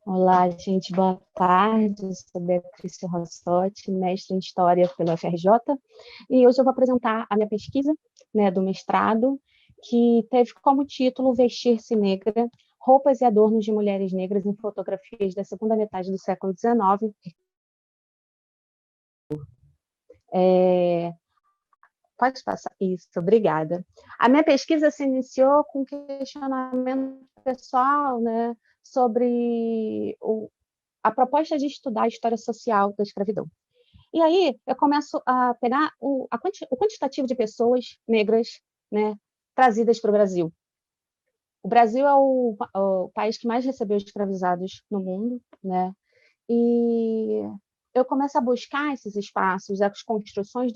Olá, gente, boa tarde. Eu sou Beatriz Rossotti, mestre em História pela UFRJ, e hoje eu vou apresentar a minha pesquisa, né, do mestrado, que teve como título Vestir-se Negra, roupas e adornos de mulheres negras em fotografias da segunda metade do século XIX. Pode passar? Isso, obrigada. A minha pesquisa se iniciou com questionamento pessoal, né, sobre a proposta de estudar a história social da escravidão. E aí eu começo a pegar o quantitativo de pessoas negras, né, trazidas para o Brasil. O Brasil é o país que mais recebeu escravizados no mundo, né? E eu começo a buscar esses espaços, as construções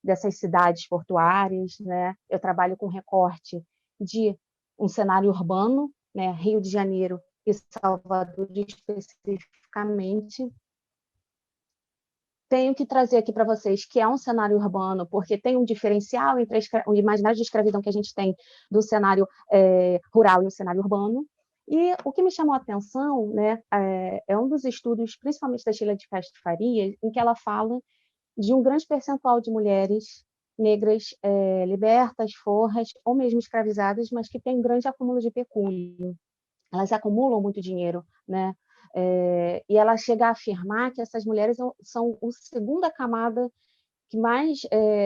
dessas cidades portuárias, né? Eu trabalho com recorte de um cenário urbano, né? Rio de Janeiro e Salvador especificamente. Tenho que trazer aqui para vocês que é um cenário urbano, porque tem um diferencial entre o imaginário de escravidão que a gente tem do cenário rural e o cenário urbano. E o que me chamou a atenção, né, é um dos estudos, principalmente da Sheila de Castro Farias, em que ela fala de um grande percentual de mulheres negras libertas, forras, ou mesmo escravizadas, mas que têm um grande acúmulo de pecúlio. Elas acumulam muito dinheiro, né? E ela chega a afirmar que essas mulheres são a segunda camada que mais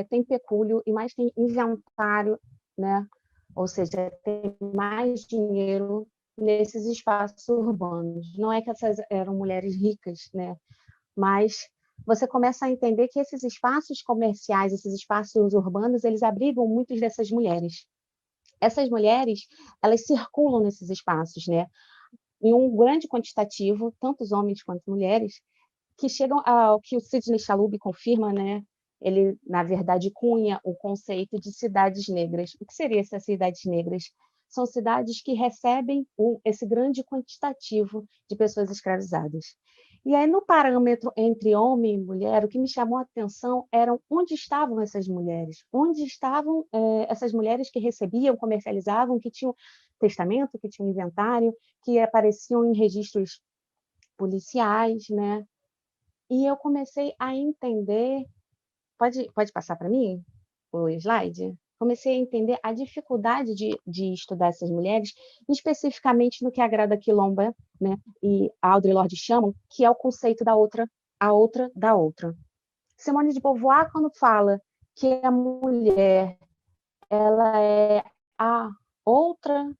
tem pecúlio e mais tem inventário, né? Ou seja, tem mais dinheiro nesses espaços urbanos. Não é que essas eram mulheres ricas, né? Mas você começa a entender que esses espaços comerciais, esses espaços urbanos, eles abrigam muitas dessas mulheres. Essas mulheres, elas circulam nesses espaços, né? Em um grande quantitativo, tanto os homens quanto as mulheres, que chegam ao que o Sidney Chalub confirma, né? Ele, na verdade, cunha o conceito de cidades negras. O que seriam essas cidades negras? São cidades que recebem esse grande quantitativo de pessoas escravizadas. E aí, no parâmetro entre homem e mulher, o que me chamou a atenção eram onde estavam essas mulheres, onde estavam essas mulheres que recebiam, comercializavam, que tinham testamento, que tinham inventário, que apareciam em registros policiais, né? E eu comecei a entender. Pode passar para mim o slide? Comecei a entender a dificuldade de estudar essas mulheres, especificamente no que a Grada Quilomba, né, e a Audre Lorde chamam, que é o conceito da outra, a outra da outra. Simone de Beauvoir, quando fala que a mulher ela é a outra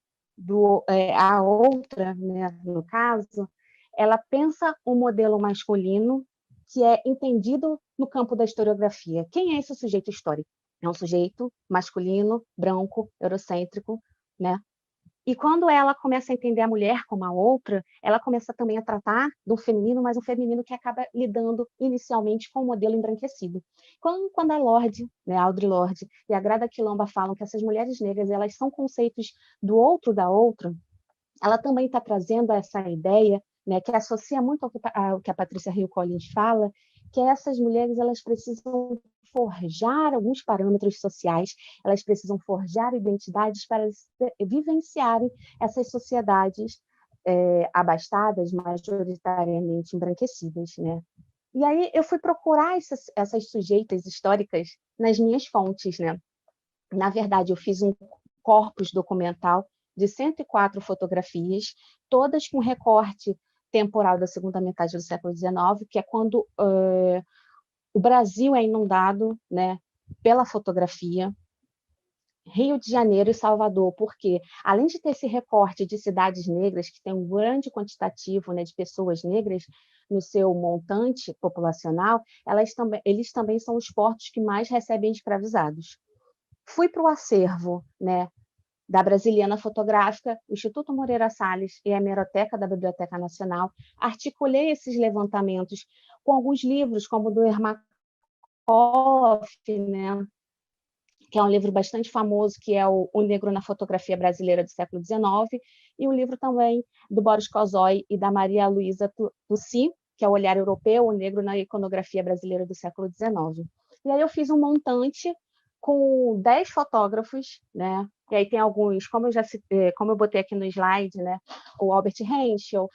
a outra, né, no caso, ela pensa um modelo masculino que é entendido no campo da historiografia. Quem é esse sujeito histórico? É um sujeito masculino, branco, eurocêntrico, né? E quando ela começa a entender a mulher como a outra, ela começa também a tratar do feminino, mas um feminino que acaba lidando inicialmente com o modelo embranquecido. Quando a Lorde, né, a Audre Lorde e a Grada Quilomba falam que essas mulheres negras elas são conceitos do outro da outra, ela também está trazendo essa ideia, né, que associa muito ao que a Patrícia Hill Collins fala, que essas mulheres elas precisam forjar alguns parâmetros sociais, elas precisam forjar identidades para vivenciarem essas sociedades abastadas, majoritariamente embranquecidas, né? E aí eu fui procurar essas sujeitas históricas nas minhas fontes, né? Na verdade, eu fiz um corpus documental de 104 fotografias, todas com recorte temporal da segunda metade do século XIX, que é quando o Brasil é inundado, né, pela fotografia. Rio de Janeiro e Salvador, porque além de ter esse recorte de cidades negras, que tem um grande quantitativo, né, de pessoas negras no seu montante populacional, eles também são os portos que mais recebem escravizados. Fui para o acervo, né, da Brasiliana Fotográfica, Instituto Moreira Salles e a Hemeroteca da Biblioteca Nacional, articulei esses levantamentos com alguns livros, como o do Ermakov, né, que é um livro bastante famoso, que é o Negro na Fotografia Brasileira do século XIX, e um livro também do Boris Kozoy e da Maria Luísa Tussi, que é o Olhar Europeu, o Negro na Iconografia Brasileira do século XIX. E aí eu fiz um montante com 10 fotógrafos, né? E aí tem alguns, como eu botei aqui no slide, né? O Albert Henschel,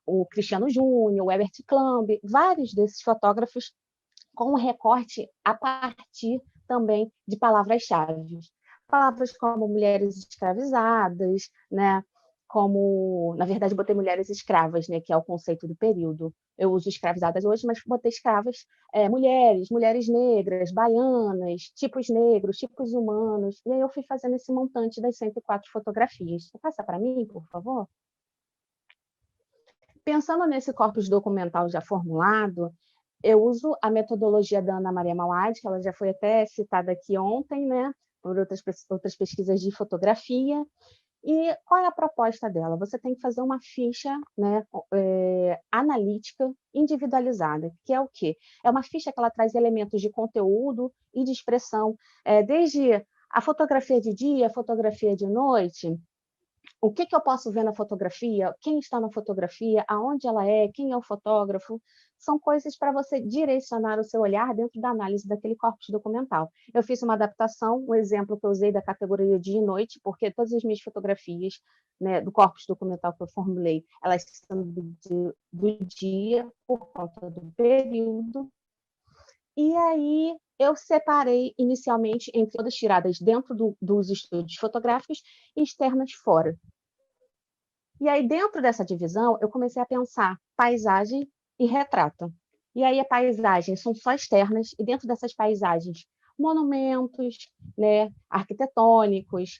o Cristiano Júnior, o Herbert Klamb, vários desses fotógrafos com um recorte a partir também de palavras-chave. Palavras como mulheres escravizadas, né? Como, na verdade, botei mulheres escravas, né? Que é o conceito do período. Eu uso escravizadas hoje, mas botei escravas, mulheres negras, baianas, tipos negros, tipos humanos. E aí eu fui fazendo esse montante das 104 fotografias. Você passa para mim, por favor? Pensando nesse corpus documental já formulado, eu uso a metodologia da Ana Maria Mauad, que ela já foi até citada aqui ontem, né, por outras pesquisas de fotografia. E qual é a proposta dela? Você tem que fazer uma ficha, né, analítica individualizada, que é o quê? É uma ficha que ela traz elementos de conteúdo e de expressão, desde a fotografia de dia, a fotografia de noite, o que eu posso ver na fotografia, quem está na fotografia, aonde ela é, quem é o fotógrafo, são coisas para você direcionar o seu olhar dentro da análise daquele corpus documental. Eu fiz uma adaptação, um exemplo que eu usei da categoria dia e noite, porque todas as minhas fotografias, né, do corpus documental que eu formulei, elas são do dia, por conta do período. E aí eu separei inicialmente entre todas tiradas dentro dos estúdios fotográficos e externas fora. E aí, dentro dessa divisão, eu comecei a pensar paisagem e retrato. E aí, a paisagem são só externas, e dentro dessas paisagens, monumentos, né, arquitetônicos,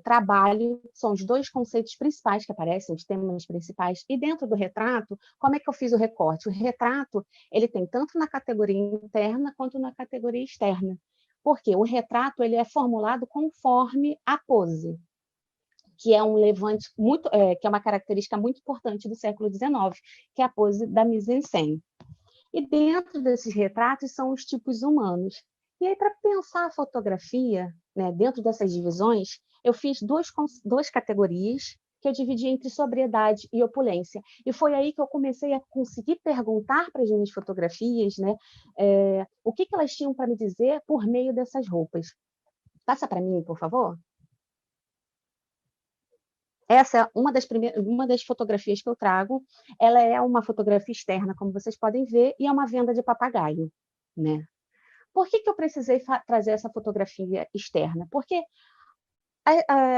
trabalho, são os dois conceitos principais que aparecem, os temas principais. E dentro do retrato, como é que eu fiz o recorte? O retrato, ele tem tanto na categoria interna quanto na categoria externa. Porque o retrato ele é formulado conforme a pose, que é um levante muito, que é uma característica muito importante do século XIX, que é a pose da mise-en-scène. E dentro desses retratos são os tipos humanos. E aí, para pensar a fotografia, né, dentro dessas divisões, eu fiz duas categorias que eu dividi entre sobriedade e opulência. E foi aí que eu comecei a conseguir perguntar para as minhas fotografias, né, o que elas tinham para me dizer por meio dessas roupas. Passa para mim, por favor. Essa é uma das fotografias que eu trago. Ela é uma fotografia externa, como vocês podem ver, e é uma venda de papagaio, né? Por que eu precisei trazer essa fotografia externa? Porque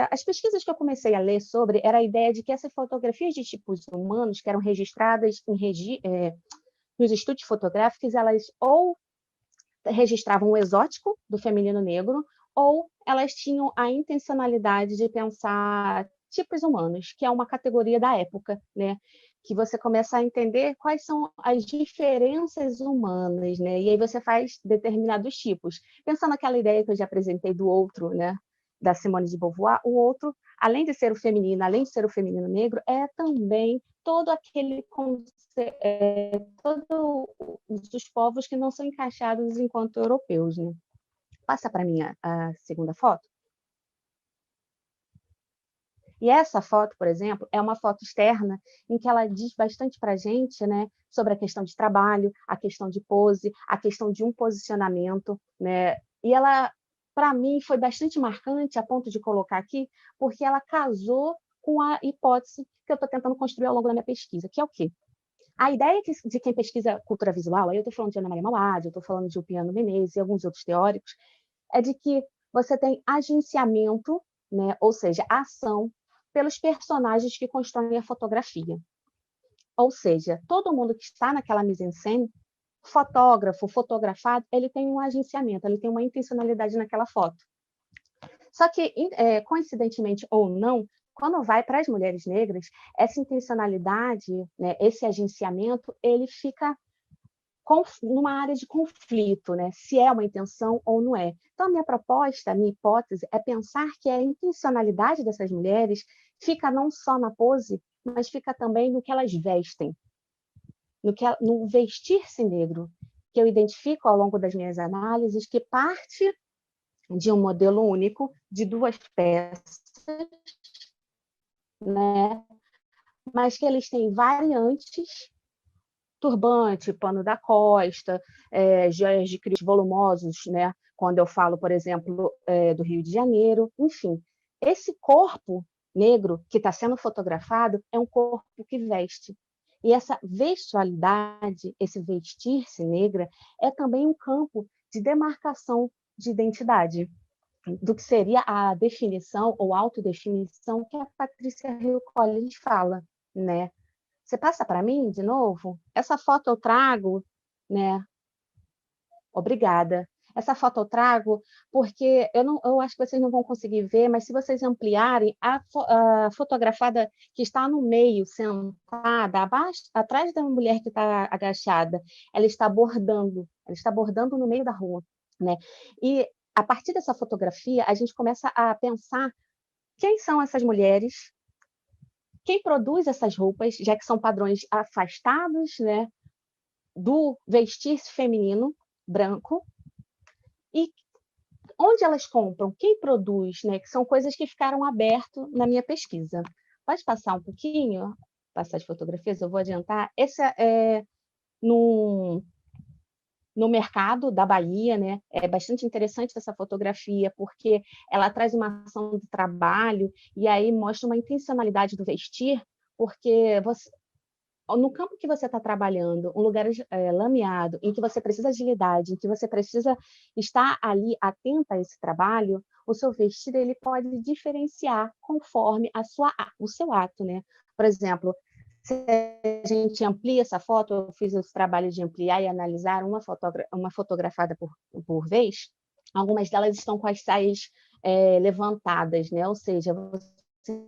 as pesquisas que eu comecei a ler sobre era a ideia de que essas fotografias de tipos humanos que eram registradas nos estúdios fotográficos, elas ou registravam o exótico do feminino negro, ou elas tinham a intencionalidade de pensar tipos humanos, que é uma categoria da época, né? Que você começa a entender quais são as diferenças humanas, né? E aí você faz determinados tipos. Pensando naquela ideia que eu já apresentei do outro, né? Da Simone de Beauvoir, o outro, além de ser o feminino, além de ser o feminino negro, é também todo aquele todos os povos que não são encaixados enquanto europeus, né? Passa para mim a segunda foto. E essa foto, por exemplo, é uma foto externa em que ela diz bastante para a gente, né, sobre a questão de trabalho, a questão de pose, a questão de um posicionamento, né? E ela, para mim, foi bastante marcante a ponto de colocar aqui, porque ela casou com a hipótese que eu estou tentando construir ao longo da minha pesquisa, que é o quê? A ideia de quem pesquisa cultura visual, aí eu estou falando de Ana Maria Mauad, eu estou falando de Ulpiano Menezes e alguns outros teóricos, é de que você tem agenciamento, né, ou seja, ação, pelos personagens que constroem a fotografia. Ou seja, todo mundo que está naquela mise-en-scène, fotógrafo, fotografado, ele tem um agenciamento, ele tem uma intencionalidade naquela foto. Só que, coincidentemente ou não, quando vai para as mulheres negras, essa intencionalidade, né, esse agenciamento, ele fica numa área de conflito, né? Se é uma intenção ou não é. Então, a minha proposta, a minha hipótese é pensar que a intencionalidade dessas mulheres fica não só na pose, mas fica também no que elas vestem, no vestir-se negro, que eu identifico ao longo das minhas análises que parte de um modelo único, de 2 peças, né? Mas que eles têm variantes, turbante, pano da costa, joias de cristal volumosos, né? Quando eu falo, por exemplo, do Rio de Janeiro, enfim. Esse corpo negro que está sendo fotografado é um corpo que veste. E essa vestualidade, esse vestir-se negra, é também um campo de demarcação de identidade, do que seria a definição ou autodefinição que a Patrícia Hill Collins fala, né? Você passa para mim de novo? Essa foto eu trago, né? Obrigada. Essa foto eu trago porque eu acho que vocês não vão conseguir ver, mas se vocês ampliarem, a fotografada que está no meio, sentada, atrás da mulher que está agachada, ela está bordando no meio da rua, né? E a partir dessa fotografia, a gente começa a pensar quem são essas mulheres, quem produz essas roupas, já que são padrões afastados, né, do vestir-se feminino branco, e onde elas compram, quem produz, né, que são coisas que ficaram abertas na minha pesquisa. Pode passar um pouquinho? Passar as fotografias, eu vou adiantar. Esse é no mercado da Bahia, né? É bastante interessante essa fotografia, porque ela traz uma ação de trabalho e aí mostra uma intencionalidade do vestir, porque no campo que você está trabalhando, um lugar lameado, em que você precisa de agilidade, em que você precisa estar ali atenta a esse trabalho, o seu vestido ele pode diferenciar conforme o seu ato, né? Por exemplo, se a gente amplia essa foto, eu fiz esse trabalho de ampliar e analisar uma fotografada por vez, algumas delas estão com as saias levantadas, né? Ou seja, você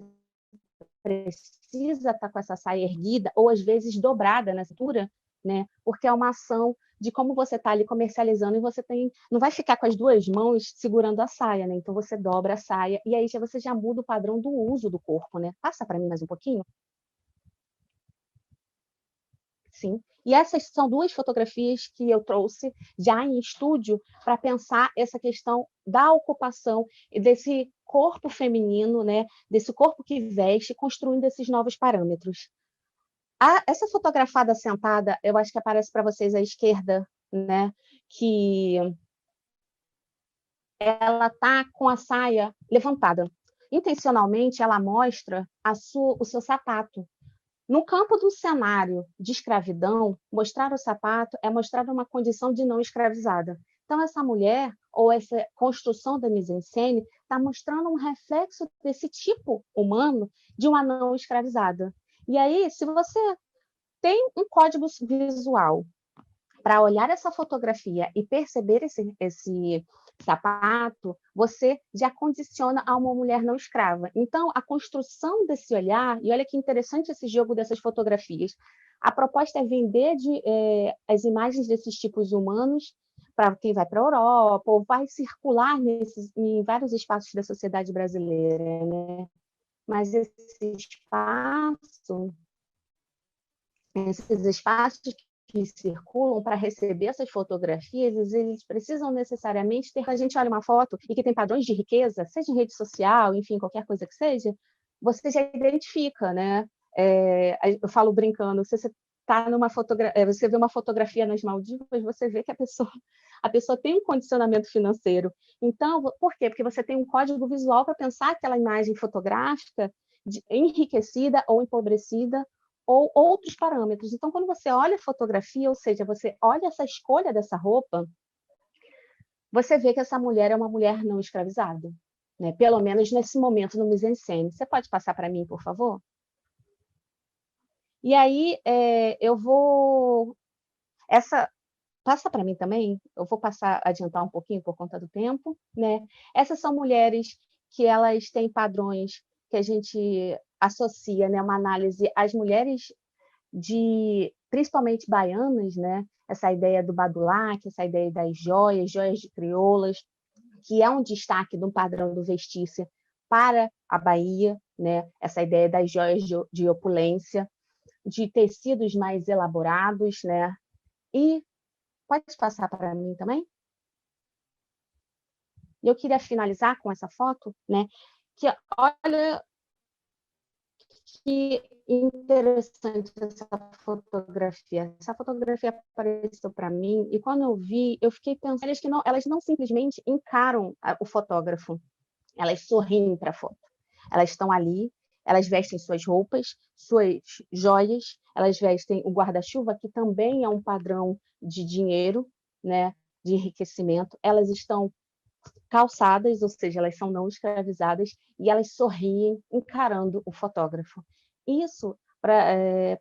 precisa estar com essa saia erguida ou às vezes dobrada na cintura, né? Porque é uma ação de como você está ali comercializando e você não vai ficar com as 2 mãos segurando a saia, né? Então você dobra a saia e aí você já muda o padrão do uso do corpo, né? Passa para mim mais um pouquinho. Sim. E essas são 2 fotografias que eu trouxe já em estúdio para pensar essa questão da ocupação e desse corpo feminino, né? Desse corpo que veste, construindo esses novos parâmetros. Essa fotografada sentada, eu acho que aparece para vocês à esquerda, né? Que ela está com a saia levantada. Intencionalmente, ela mostra o seu sapato. No campo do cenário de escravidão, mostrar o sapato é mostrar uma condição de não escravizada. Então, essa mulher, ou essa construção da mise-en-scène, está mostrando um reflexo desse tipo humano de uma não escravizada. E aí, se você tem um código visual para olhar essa fotografia e perceber esse sapato, você já condiciona a uma mulher não escrava. Então, a construção desse olhar, e olha que interessante esse jogo dessas fotografias, a proposta é vender as imagens desses tipos humanos para quem vai para a Europa ou vai circular em vários espaços da sociedade brasileira, né? Mas esses espaços que circulam para receber essas fotografias, eles precisam necessariamente ter. Quando a gente olha uma foto e que tem padrões de riqueza, seja em rede social, enfim, qualquer coisa que seja, você já identifica, né? Eu falo brincando, se você tá você vê uma fotografia nas Maldivas, você vê que a pessoa tem um condicionamento financeiro. Então, por quê? Porque você tem um código visual para pensar aquela imagem fotográfica enriquecida ou empobrecida ou outros parâmetros. Então, quando você olha a fotografia, ou seja, você olha essa escolha dessa roupa, você vê que essa mulher é uma mulher não escravizada, né? Pelo menos nesse momento no mise-en-scène. Você pode passar para mim, por favor? E aí, eu vou... Passa para mim também, eu vou adiantar um pouquinho por conta do tempo, né? Essas são mulheres que elas têm padrões que a gente associa, né, uma análise às mulheres principalmente baianas, né? Essa ideia do badulaque, essa ideia das joias de crioulas, que é um destaque de um padrão do vestir-se para a Bahia, né? Essa ideia das joias de opulência, de tecidos mais elaborados, né? E pode passar para mim também? E eu queria finalizar com essa foto, né? Que olha que interessante essa fotografia. Essa fotografia apareceu para mim e quando eu vi, eu fiquei pensando que elas não simplesmente encaram o fotógrafo, elas sorriem para a foto. Elas estão ali, elas vestem suas roupas, suas joias, elas vestem o guarda-chuva, que também é um padrão de dinheiro, né, de enriquecimento. Elas estão calçadas, ou seja, elas são não escravizadas, e elas sorriem encarando o fotógrafo. Isso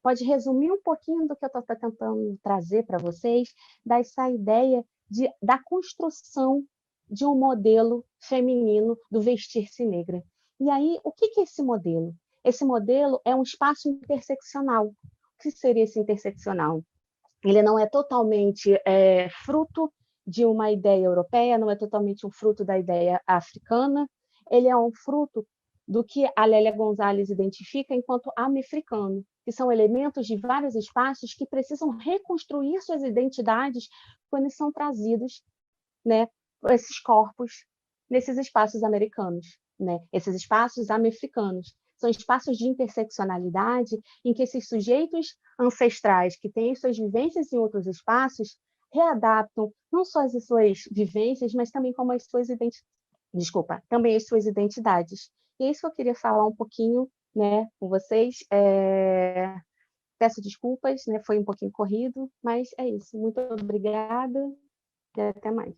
pode resumir um pouquinho do que eu estou tentando trazer para vocês, dessa ideia da construção de um modelo feminino do vestir-se negra. E aí, o que é esse modelo? Esse modelo é um espaço interseccional. O que seria esse interseccional? Ele não é totalmente fruto de uma ideia europeia, não é totalmente um fruto da ideia africana, ele é um fruto do que a Lélia Gonzalez identifica enquanto afro-africano, que são elementos de vários espaços que precisam reconstruir suas identidades quando são trazidos, né, esses corpos nesses espaços americanos, né, esses espaços afro-africanos. São espaços de interseccionalidade em que esses sujeitos ancestrais que têm suas vivências em outros espaços readaptam não só as suas vivências, mas também como as suas também as suas identidades. E é isso que eu queria falar um pouquinho, né, com vocês. Peço desculpas, né, foi um pouquinho corrido, mas é isso. Muito obrigada e até mais.